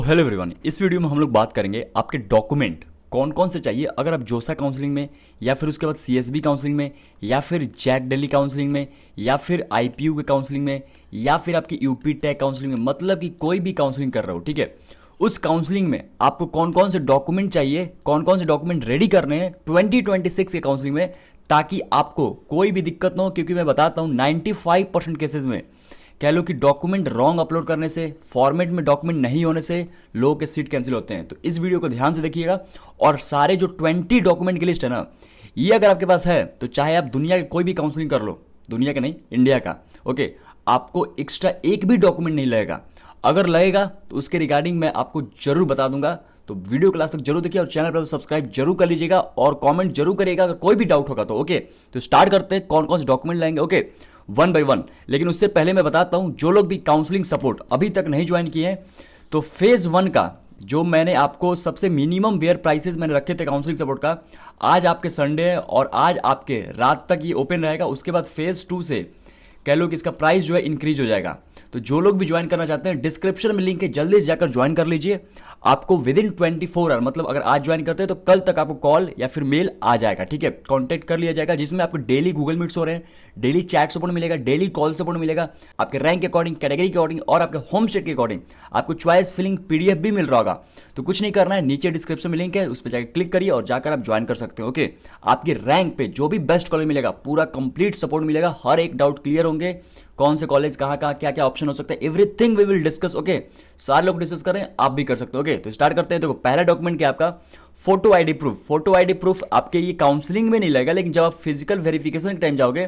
Hello everyone, इस video में हम लोग बात करेंगे आपके डॉक्यूमेंट कौन कौन से चाहिए अगर आप जोसा काउंसलिंग में या फिर उसके बाद सीएसबी काउंसलिंग में या फिर जैक दिल्ली काउंसलिंग में या फिर आईपीयू के काउंसलिंग में या फिर आपकी यूपी टेक काउंसलिंग में, मतलब कि कोई भी काउंसलिंग कर रहे हो, ठीक है। उस काउंसलिंग में आपको कौन कौन से डॉक्यूमेंट चाहिए, कौन कौन से डॉक्यूमेंट रेडी करने हैं 2026 के काउंसलिंग में, ताकि आपको कोई भी दिक्कत ना हो। क्योंकि मैं बताता हूँ 95% केसेस में कह लो कि डॉक्यूमेंट रॉन्ग अपलोड करने से, फॉर्मेट में डॉक्यूमेंट नहीं होने से लोगों के सीट कैंसिल होते हैं। तो इस वीडियो को ध्यान से देखिएगा और सारे जो 20 डॉक्यूमेंट की लिस्ट है ना, ये अगर आपके पास है तो चाहे आप दुनिया के कोई भी काउंसलिंग कर लो, दुनिया का नहीं इंडिया का, ओके, आपको एक्स्ट्रा एक भी डॉक्यूमेंट नहीं लगेगा। अगर लगेगा तो उसके रिगार्डिंग मैं आपको जरूर बता दूंगा। तो वीडियो क्लास तक जरूर देखिए और चैनल पर सब्सक्राइब जरूर कर लीजिएगा और कमेंट जरूर करिएगा अगर कोई भी डाउट होगा तो, ओके। तो स्टार्ट करते हैं कौन कौन से डॉक्यूमेंट लाएंगे, ओके, वन बाय वन। लेकिन उससे पहले मैं बताता हूं, जो लोग भी काउंसलिंग सपोर्ट अभी तक नहीं ज्वाइन किए हैं, तो फेज 1 का जो मैंने आपको सबसे मिनिमम बेयर प्राइसेस मैंने रखे थे काउंसलिंग सपोर्ट का, आज आपके संडे है और आज आपके रात तक ये ओपन रहेगा। उसके बाद फेज 2 से कह लो कि इसका प्राइस जो है इंक्रीज हो जाएगा। तो जो लोग भी ज्वाइन करना चाहते हैं, डिस्क्रिप्शन में लिंक है, जल्दी से जाकर ज्वाइन कर लीजिए। आपको विद इन 24 आवर, मतलब अगर आज ज्वाइन करते हैं तो कल तक आपको कॉल या फिर मेल आ जाएगा, ठीक है, कांटेक्ट कर लिया जाएगा, जिसमें आपको डेली गूगल मीट्स हो रहे हैं, डेली चैट सपोर्ट मिलेगा, डेली कॉल सपोर्ट मिलेगा, आपके रैंक के अकॉर्डिंग, कैटेगरी के अकॉर्डिंग और आपके होम स्टेट के अकॉर्डिंग आपको चॉइस फिलिंग पीडीएफ भी मिल रहा होगा। तो कुछ नहीं करना है, नीचे डिस्क्रिप्शन में लिंक है, उस पर जाकर क्लिक करिए और जाकर आप ज्वाइन कर सकते हो, ओके। आपकी रैंक पे जो भी बेस्ट कॉलेज मिलेगा पूरा कंप्लीट सपोर्ट मिलेगा, हर एक डाउट क्लियर होंगे, कौन से कॉलेज कहाँ कहाँ क्या क्या ऑप्शन हो सकता है, everything we will discuss, okay. सारे लोग डिस्कस करें, आप भी कर सकते हो, ओके। तो स्टार्ट करते हैं। देखो, पहला डॉक्यूमेंट क्या आपका photo ID proof. Photo ID proof आपके ये काउंसलिंग में नहीं लगेगा, लेकिन जब आप फिजिकल वेरिफिकेशन के टाइम जाओगे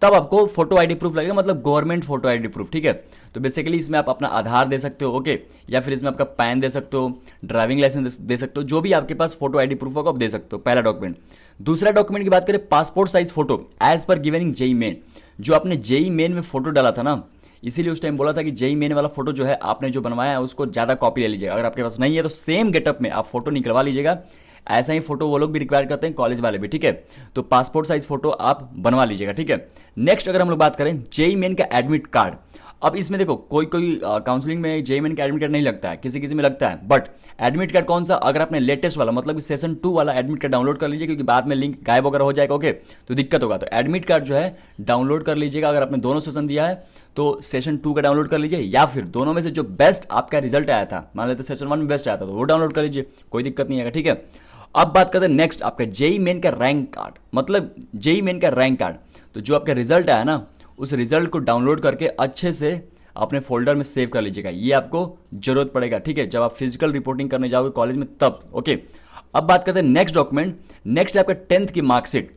तब आपको फोटो आईडी प्रूफ लगेगा, मतलब गवर्नमेंट फोटो आईडी प्रूफ, ठीक है। तो बेसिकली इसमें आप अपना आधार दे सकते हो, ओके, या फिर इसमें आपका पैन दे सकते हो, ड्राइविंग लाइसेंस दे सकते हो, जो भी आपके पास फोटो आईडी प्रूफ होगा आप दे सकते हो, पहला डॉक्यूमेंट। दूसरा डॉक्यूमेंट की बात करें, passport size photo as per given in JEE Main. जो आपने जेई मेन में फोटो डाला था ना, इसीलिए उस टाइम बोला था कि जेई मेन वाला फोटो जो है आपने जो बनवाया है उसको ज्यादा कॉपी ले लीजिएगा। अगर आपके पास नहीं है तो सेम गेटअप में आप फोटो निकलवा लीजिएगा। ऐसा ही फोटो वो लोग भी रिक्वायर करते हैं, कॉलेज वाले भी, ठीक है। तो पासपोर्ट साइज फोटो आप बनवा लीजिएगा, ठीक है। नेक्स्ट अगर हम लोग बात करें जेई मेन का एडमिट कार्ड। अब इसमें देखो, कोई कोई काउंसलिंग में जेई मेन का एडमिट कार्ड नहीं लगता है, किसी किसी में लगता है, बट एडमिट कार्ड कौन सा, अगर आपने लेटेस्ट वाला मतलब सेशन 2 वाला एडमिट कार्ड डाउनलोड कर लीजिए, क्योंकि बाद में लिंक गायब वगैरह हो जाएगा, ओके, तो दिक्कत होगा। तो एडमिट कार्ड जो है डाउनलोड कर लीजिएगा। अगर आपने दोनों सेशन दिया है तो सेशन 2 का डाउनलोड कर लीजिए, या फिर दोनों में से जो बेस्ट आपका रिजल्ट आया था, मान लेते सेशन 1 में बेस्ट आया था तो वो डाउनलोड कर लीजिए, कोई दिक्कत नहीं आएगा, ठीक है। अब बात करते हैं नेक्स्ट आपका जेई मेन का रैंक कार्ड, मतलब जेई मेन का रैंक कार्ड। तो जो आपका रिजल्ट आया ना, उस रिजल्ट को डाउनलोड करके अच्छे से अपने फोल्डर में सेव कर लीजिएगा, ये आपको जरूरत पड़ेगा, ठीक है, जब आप फिजिकल रिपोर्टिंग करने जाओगे कॉलेज में तब, ओके। अब बात करते हैं नेक्स्ट डॉक्यूमेंट। नेक्स्ट है आपका 10th की मार्कशीट।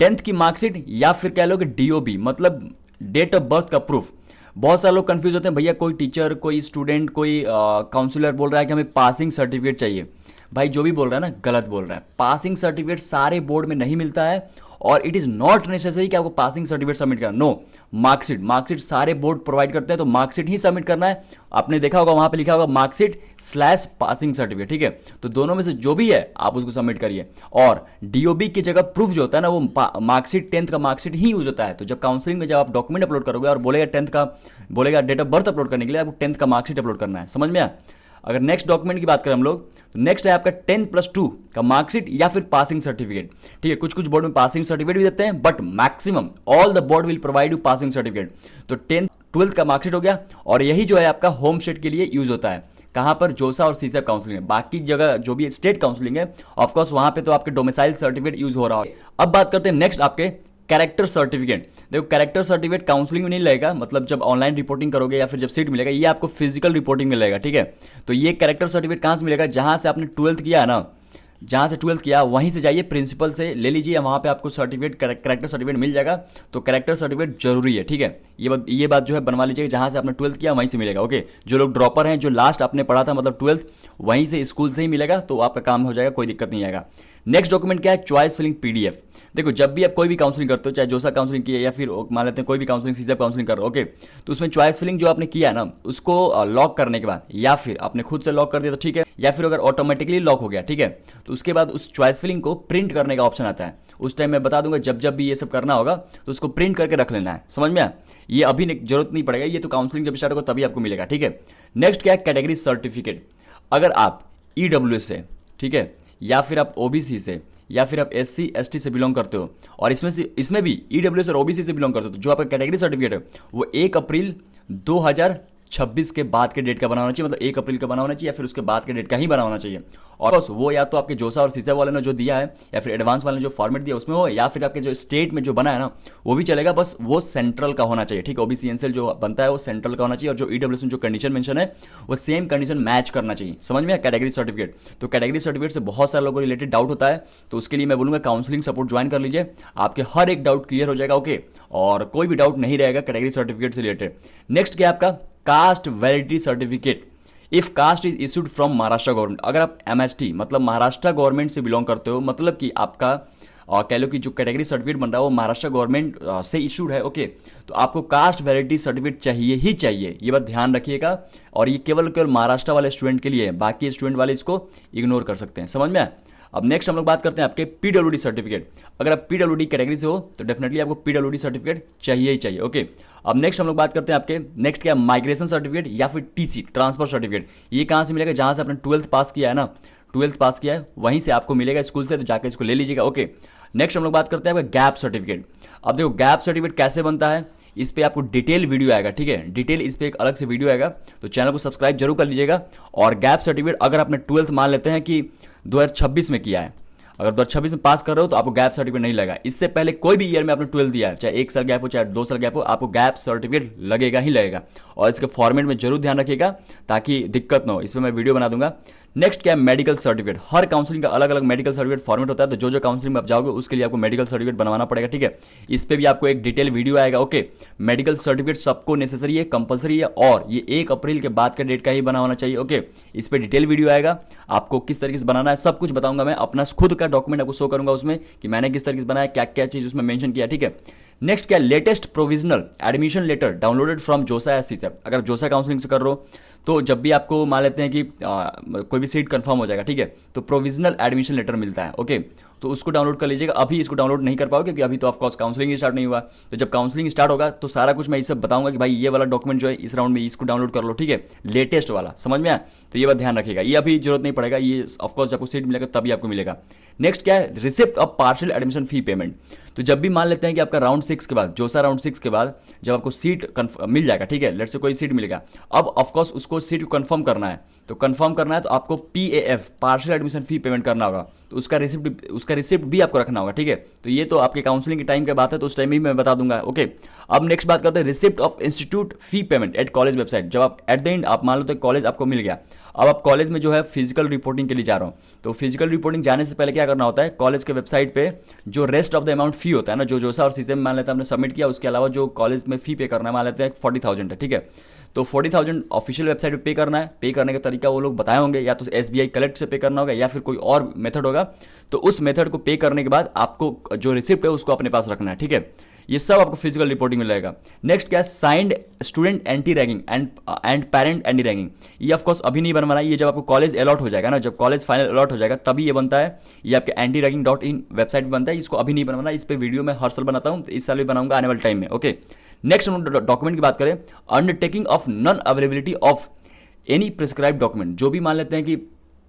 10th की मार्कशीट या फिर कह लो कि डीओबी, मतलब डेट ऑफ बर्थ का प्रूफ। बहुत सारे लोग कंफ्यूज होते हैं, भैया कोई टीचर, कोई स्टूडेंट, कोई काउंसलर बोल रहा है कि हमें पासिंग सर्टिफिकेट चाहिए। भाई जो भी बोल रहा है ना, गलत बोल रहा है। पासिंग सर्टिफिकेट सारे बोर्ड में नहीं मिलता है और इट इज नॉट नेसेसरी कि आपको पासिंग सर्टिफिकेट सबमिट करना, नो। मार्कशीट, मार्कशीट सारे बोर्ड प्रोवाइड करते हैं, तो मार्कशीट ही सबमिट करना है। आपने देखा होगा वहां पे लिखा होगा मार्कशीट स्लैश पासिंग सर्टिफिकेट, ठीक है। तो दोनों में से जो भी है आप उसको सबमिट करिए। और डीओबी की जगह प्रूफ जो होता है ना, वो मार्कशीट 10th का मार्कशीट ही यूज होता है। तो जब काउंसलिंग में जब आप डॉक्यूमेंट अपलोड करोगे और बोलेगा 10th का, बोलेगा डेट ऑफ बर्थ अपलोड करने के लिए, आपको 10th का मार्कशीट अपलोड करना है, समझ में आया। अगर नेक्स्ट डॉक्यूमेंट की बात करें हम लोग, तो नेक्स्ट है आपका 10+2 का मार्कशीट या फिर पासिंग सर्टिफिकेट, ठीक है। कुछ कुछ बोर्ड में पासिंग सर्टिफिकेट भी देते हैं, but maximum all the board will provide you passing certificate. तो 10th 12th का मार्कशीट हो गया, और यही जो है आपका होम स्टेट के लिए यूज होता है। कहां पर, जोसा और सीसेप काउंसलिंग है। बाकी जगह जो भी स्टेट काउंसलिंग है, ऑफकोर्स वहां पे तो आपके डोमिसाइल सर्टिफिकेट यूज हो रहा है। अब बात करते हैं नेक्स्ट आपके कैरेक्टर सर्टिफिकेट। देखो, कैरेक्टर सर्टिफिकेट काउंसलिंग में नहीं लगेगा, मतलब जब ऑनलाइन रिपोर्टिंग करोगे या फिर जब सीट मिलेगा, ये आपको फिजिकल रिपोर्टिंग में लगेगा, ठीक है। तो ये कैरेक्टर सर्टिफिकेट कहां से मिलेगा, जहां से आपने 12th किया है ना, जहां से 12th किया वहीं से जाइए, प्रिंसिपल से ले लीजिए, वहां पे आपको सर्टिफिकेट, कैरेक्टर सर्टिफिकेट मिल जाएगा। तो कैरेक्टर सर्टिफिकेट जरूरी है, ठीक है। ये बात जो है बनवा लीजिए, जहां से आपने 12th किया वहीं से मिलेगा, ओके। जो लोग ड्रॉपर हैं, जो लास्ट आपने पढ़ा था मतलब 12th, वहीं से स्कूल से ही मिलेगा, तो आपका काम हो जाएगा, कोई दिक्कत नहीं आएगा। नेक्स्ट डॉक्यूमेंट क्या है, चॉइस फिलिंग पीडीएफ। देखो, जब भी आप कोई भी काउंसलिंग करते हो, चाहे जोसा काउंसलिंग की है या फिर मान लेते हैं कोई भी काउंसलिंग, सीसेप काउंसलिंग कर रहे हो, ओके, तो उसमें चॉइस फिलिंग जो आपने किया है ना, उसको लॉक करने के बाद, या फिर आपने खुद से लॉक कर दिया तो ठीक है, या फिर अगर ऑटोमेटिकली लॉक हो गया, ठीक है, तो उसके बाद उस चॉइस फिलिंग को प्रिंट करने का ऑप्शन आता है। उस टाइम मैं बता दूंगा, जब जब भी ये सब करना होगा तो उसको प्रिंट करके रख लेना है, समझ में आया। ये अभी जरूरत नहीं पड़ेगा, ये तो काउंसलिंग जब स्टार्ट होगा तभी आपको मिलेगा, ठीक है। नेक्स्ट क्या है, कैटेगरी सर्टिफिकेट। अगर आप EWS से, ठीक है, या फिर आप OBC से, या फिर आप SC ST से बिलोंग करते हो, और इसमें भी EWS और OBC से बिलोंग करते हो, तो जो आपका कैटेगरी सर्टिफिकेट है वो 1 अप्रैल 2026 के बाद के डेट का बना होना चाहिए, मतलब 1 अप्रैल का बना होना चाहिए, या फिर उसके बाद के डेट का ही बना होना चाहिए। और बस वो या तो आपके जोसा और सीसा वाले ने जो दिया है, या फिर एडवांस वाले ने जो फॉर्मेट दिया उसमें हो, या फिर आपके जो स्टेट में जो बना है ना वो भी चलेगा, बस वो सेंट्रल का होना चाहिए, ठीक है। OBC NCL जो बनता है वो सेंट्रल का होना चाहिए, और जो EWS में जो कंडीशन मेंशन है वो सेम कंडीशन मैच करना चाहिए। समझ में कैटेगरी सर्टिफिकेट। तो कैटेगरी सर्टिफिकेट से बहुत सारे लोगों को रिलेटेड डाउट होता है, तो उसके लिए मैं बोलूंगा काउंसलिंग सपोर्ट ज्वाइन कर लीजिए, आपके हर एक डाउट क्लियर हो जाएगा, ओके, और कोई भी डाउट नहीं रहेगा कैटेगरी सर्टिफिकेट से रिलेटेड। नेक्स्ट क्या आपका caste validity certificate. If caste is issued from Maharashtra government, अगर आप MHT मतलब महाराष्ट्र गवर्नमेंट से बिलोंग करते हो, मतलब कि आपका कह लो कि जो कैटेगरी सर्टिफिकेट बन रहा है वो महाराष्ट्र गवर्नमेंट से इशूड है, ओके, तो आपको कास्ट वैलिडिटी सर्टिफिकेट चाहिए ही चाहिए, ये बात ध्यान रखिएगा। और ये केवल महाराष्ट्र वाले स्टूडेंट के लिए है, बाकी स्टूडेंट वाले इसको इग्नोर कर सकते हैं। समझ में आया? अब नेक्स्ट हम लोग बात करते हैं आपके PWD सर्टिफिकेट। अगर आप PWD कैटेगरी से हो तो डेफिनेटली आपको PWD सर्टिफिकेट चाहिए ही चाहिए, ओके। अब नेक्स्ट हम लोग बात करते हैं आपके नेक्स्ट क्या, माइग्रेशन सर्टिफिकेट या फिर TC ट्रांसफर सर्टिफिकेट। ये कहाँ से मिलेगा? जहाँ से आपने 12th पास किया है ना, 12th पास किया है वहीं से आपको मिलेगा स्कूल से, तो जाकर इसको ले लीजिएगा, ओके। नेक्स्ट हम लोग बात करते हैं आपका गैप सर्टिफिकेट। अब देखो गैप सर्टिफिकेट कैसे बनता है, इस पे आपको डिटेल वीडियो आएगा, ठीक है, डिटेल इस पे एक अलग से वीडियो आएगा, तो चैनल को सब्सक्राइब जरूर कर लीजिएगा। और गैप सर्टिफिकेट अगर आपने 12th मान लेते हैं कि 2026 में किया है, अगर 2026 में पास कर रहे हो तो आपको गैप सर्टिफिकेट नहीं लगेगा। इससे पहले कोई भी ईयर में आपने 12th दिया है, चाहे 1 साल गैप हो चाहे 2 साल गैप हो, आपको गैप सर्टिफिकेट लगेगा ही लगेगा। और इसके फॉर्मेट में जरूर ध्यान रखिएगा ताकि दिक्कत ना हो, इस पर मैं वीडियो बना दूंगा। नेक्स्ट क्या है, मेडिकल सर्टिफिकेट। हर काउंसलिंग का अलग अलग मेडिकल सर्टिफिकेट फॉर्मेट होता है, तो जो काउंसलिंग में आप जाओगे उसके लिए आपको मेडिकल सर्टिफिकेट बनवाना पड़ेगा, ठीक है। इस पर भी आपको एक डिटेल वीडियो आएगा, ओके। मेडिकल सर्टिफिकेट सबको नेसेसरी है, कंपलसरी है, और ये 1 अप्रैल के बाद के डेट का ही बना होना चाहिए, ओके। इस पर डिटेल वीडियो आएगा, आपको किस तरीके से बनाना है सब कुछ बताऊंगा मैं, अपना खुद का डॉक्यूमेंट आपको शो करूंगा उसमें कि मैंने किस तरीके से बनाया, क्या क्या चीज उसमें मेंशन किया, ठीक है। नेक्स्ट क्या, latest provisional admission letter downloaded from JoSAA SC। अगर जोसा काउंसलिंग से कर रहे हो तो जब भी आपको मान लेते हैं कि कोई भी सीट कंफर्म हो जाएगा, ठीक है, तो प्रोविजनल एडमिशन लेटर मिलता है, ओके, तो उसको डाउनलोड कर लीजिएगा। अभी इसको डाउनलोड नहीं कर पाओगे क्योंकि अभी तो ऑफकोर्स काउंसलिंग ही स्टार्ट नहीं हुआ, तो जब काउंसलिंग स्टार्ट होगा तो सारा कुछ मैं इससे बताऊंगा कि भाई ये वाला डॉक्यूमेंट जो है इस राउंड में इसको डाउनलोड कर लो, ठीक है, लेटेस्ट वाला। समझ में आया? तो ये बात ध्यान रखिएगा, ये अभी जरूरत नहीं पड़ेगा, ये ऑफकोर्स जब आपको सीट मिलेगा तभी आपको मिलेगा। नेक्स्ट क्या है, receipt of partial admission fee payment. तो जब भी मान लेते हैं कि आपका राउंड 6 के बाद, जोसा राउंड 6 के बाद जब आपको सीट मिल जाएगा, ठीक है, लेट से कोई सीट मिलेगा, अब ऑफकोर्स उसको सीट को कंफर्म करना है, तो कंफर्म करना है तो आपको PAF partial admission fee payment करना होगा, तो उसका रिसिप्ट भी आपको रखना होगा, ठीक है। तो ये तो आपके काउंसलिंग के टाइम की बात है, तो उस टाइम ही मैं बता दूंगा, ओके। अब नेक्स्ट बात करते हैं receipt of institute fee payment at college website. जब आप एट द एंड आप मान लो तो कॉलेज आपको मिल गया, अब आप कॉलेज में जो है फिजिकल रिपोर्टिंग के लिए जा रहा हूँ, तो फिजिकल रिपोर्टिंग जाने से पहले क्या करना होता है, कॉलेज के वेबसाइट पे जो रेस्ट ऑफ द अमाउंट फी होता है ना, जो जोसा और सीसे में मान लेते हैं हमने सबमिट किया, उसके अलावा जो कॉलेज में फी पे करना है मान लेते हैं 40,000 है, ठीक है, तो 40,000 ऑफिशियल वेबसाइट पे पे करना है। पे करने का तरीका वो लोग बताए होंगे, या तो SBI कलेक्ट से पे करना होगा या फिर कोई और मेथड होगा, तो उस मेथड को पे करने के बाद आपको जो रिसिप्ट है उसको अपने पास रखना है, ठीक है। ये सब आपको फिजिकल रिपोर्टिंग में लगेगा। नेक्स्ट क्या है, signed student anti ragging and parent anti ragging. ये ऑफकोर्स अभी नहीं बनवाना, ये जब आपको कॉलेज अलॉट हो जाएगा ना, जब कॉलेज फाइनल अलॉट हो जाएगा तभी ये बनता है, ये आपके antiraging.in वेबसाइट बनता है, इसको अभी नहीं बनवाना, इस पर वीडियो मैं हर साल बनाता हूँ, तो इस साल भी बनाऊंगा आने वाले टाइम में, ओके। नेक्स्ट हम डॉक्यूमेंट की बात करें, undertaking of non availability of any prescribe document. जो भी मान लेते हैं कि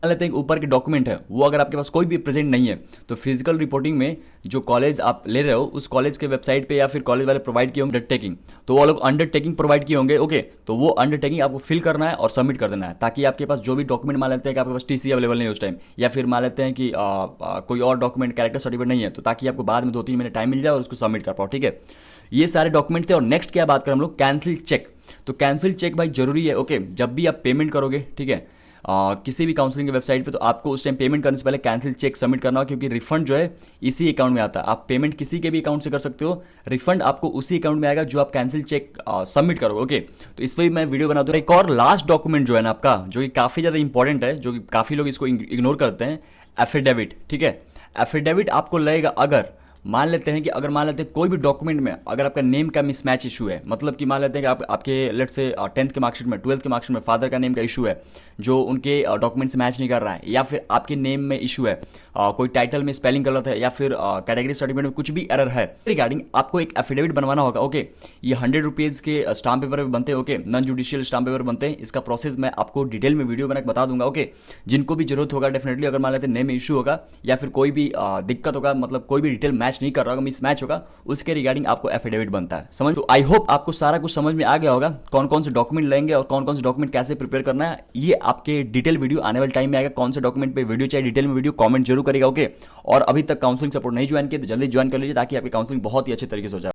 ऊपर के डॉक्यूमेंट है वो अगर आपके पास कोई भी प्रेजेंट नहीं है, तो फिजिकल रिपोर्टिंग में जो कॉलेज आप ले रहे हो उस कॉलेज के वेबसाइट पे या फिर कॉलेज वाले प्रोवाइड किए होंगे अंडरटेकिंग, तो वो लोग अंडरटेकिंग प्रोवाइड किए होंगे, ओके, तो वो अंडरटेकिंग आपको फिल करना है और सबमिट कर देना है, ताकि आपके पास जो भी डॉक्यूमेंट मान लेते हैं कि आपके पास TC अवेलेबल नहीं है उस टाइम, या फिर मान लेते हैं कि कोई और डॉक्यूमेंट कैरेक्टर सर्टिफिकेट नहीं है, तो ताकि आपको बाद में 2-3 महीने टाइम मिल जाए और उसको सबमिट कर पाओ, ठीक है। ये सारे डॉक्यूमेंट थे। और नेक्स्ट क्या बात करें हम लोग, कैंसिल चेक। तो कैंसिल चेक भाई जरूरी है, ओके, जब भी आप पेमेंट करोगे, ठीक है, किसी भी काउंसलिंग की वेबसाइट पे, तो आपको उस टाइम पेमेंट करने से पहले कैंसिल चेक सबमिट करना होगा, क्योंकि रिफंड जो है इसी अकाउंट में आता है। आप पेमेंट किसी के भी अकाउंट से कर सकते हो, रिफंड आपको उसी अकाउंट में आएगा जो आप कैंसिल चेक सबमिट करोगे, ओके। तो इस पर भी मैं वीडियो बना दूँ। एक और लास्ट डॉक्यूमेंट जो है ना आपका, जो कि काफ़ी ज़्यादा इंपॉर्टेंट है, जो कि काफ़ी लोग इसको इग्नोर करते हैं, एफिडेविट, ठीक है। एफिडेविट आपको लगेगा अगर मान लेते हैं कि अगर मान लेते हैं कोई भी डॉक्यूमेंट में अगर आपका नेम का मिसमैच इशू है, मतलब कि मान लेते हैं कि आपके लेट्स से 10th के मार्कशीट में 12th के मार्कशीट में फादर का नेम का इशू है जो उनके डॉक्यूमेंट से मैच नहीं कर रहा है, या फिर आपके नेम में इशू है, कोई टाइटल में स्पेलिंग गलत है, या फिर कैटेगरी सर्टिफिकेट में कुछ भी एरर है, रिगार्डिंग आपको एक एफिडेविट बनवाना होगा। ओके, ये 100 रुपीज़ के स्टाम्प पेपर बनते हैं। Okay, non judicial stamp paper बनते हैं। इसका प्रोसेस मैं आपको डिटेल में वीडियो बना के बता दूंगा। ओके, जिनको भी जरूरत होगा डेफिनेटली, अगर मान लेते हैं नेम में इशू होगा या फिर कोई भी दिक्कत होगा, मतलब कोई भी डिटेल मैच नहीं कर रहा होगा, मिस मैच होगा, उसके रिगार्डिंग आपको एफिडेविट बनता है। समझ, तो आई होप आपको सारा कुछ समझ में आ गया होगा, कौन कौन से डॉक्यूमेंट लेंगे और कौन कौन से डॉक्यूमेंट कैसे प्रिपेयर करना है। ये आपके डिटेल वीडियो आने वाले टाइम में आएगा। कौन से डॉक्यूमेंट पे वीडियो चाहिए डिटेल में वीडियो कमेंट जरूर करेगा। ओके, और अभी तक काउंसलिंग सपोर्ट नहीं ज्वाइन किया तो जल्दी ज्वाइन कर लीजिए, ताकि आपकी काउंसलिंग बहुत ही अच्छे तरीके से हो जाए।